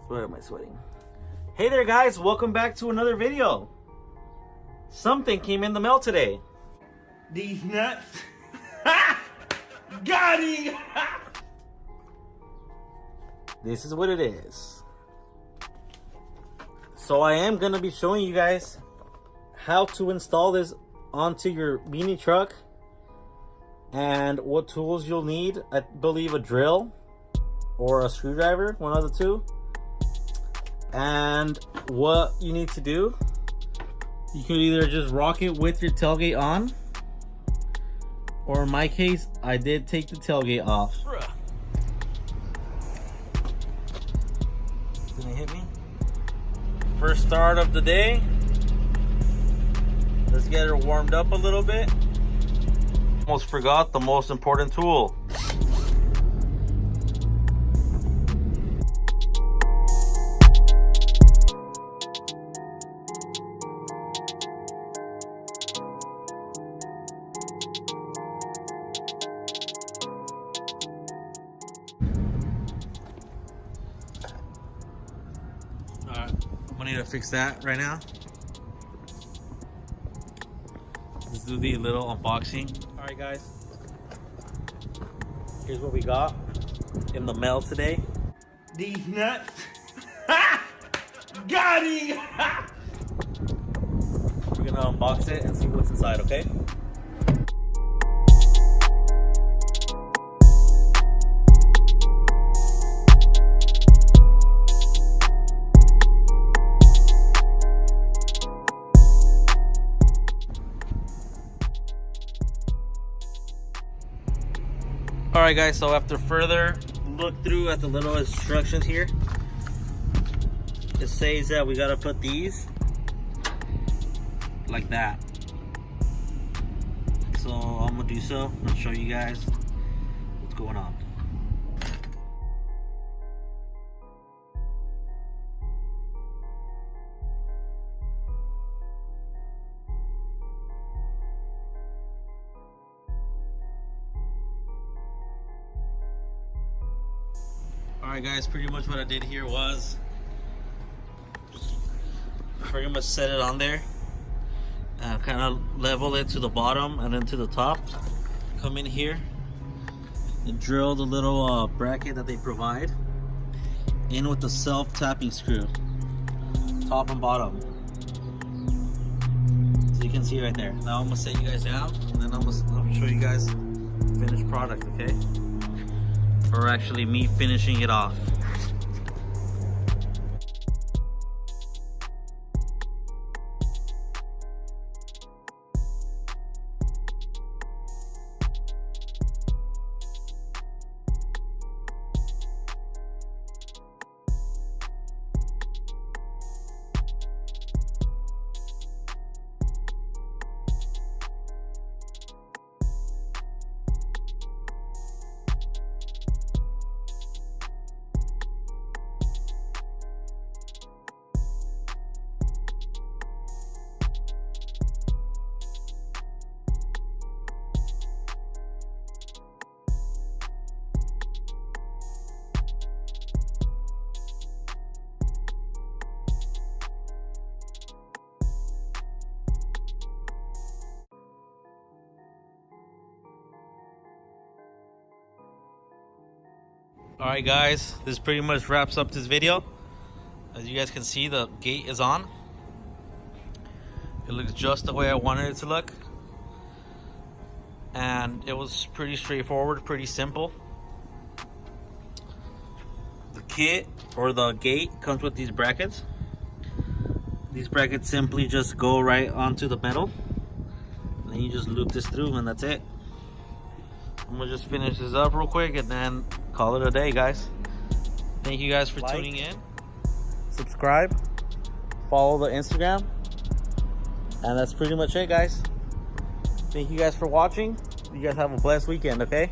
Why am I sweating? Hey there guys, welcome back to another video. Something came in the mail today. These nuts. Got him. This is what it is. So I am going to be showing you guys how to install this onto your mini truck and what tools you'll need. I believe a drill or a screwdriver, one of the two. And what you need to do, you can either just rock it with your tailgate on, or in my case, I did take the tailgate off. Didn't it hit me? First start of the day. Let's get her warmed up a little bit. Almost forgot the most important tool. Alright, I'm gonna need to fix that right now. Let's do the little unboxing. Alright guys, here's what we got in the mail today. These nuts. Got him. We're gonna unbox it and see what's inside, okay? Alright guys, so after further look through at the little instructions here, it says that we gotta put these like that. So I'm gonna do so. I'm gonna show you guys what's going on. Alright guys, pretty much what I did here was pretty much set it on there, kind of level it to the bottom and then to the top. Come in here and drill the little bracket that they provide in with the self-tapping screw, top and bottom. So you can see right there. Now I'm gonna set you guys down and then I'll show you guys the finished product, okay? Or actually me finishing it off. Alright guys, this pretty much wraps up this video. As you guys can see, the gate is on. It looks just the way I wanted it to look. And it was pretty straightforward, pretty simple. The kit or the gate comes with these brackets. These brackets simply just go right onto the metal. And then you just loop this through and that's it. I'm gonna just finish this up real quick and then call it a day, guys. Thank you guys for tuning in. Subscribe, follow the Instagram, and that's pretty much it, guys. Thank you guys for watching. You guys have a blessed weekend, okay?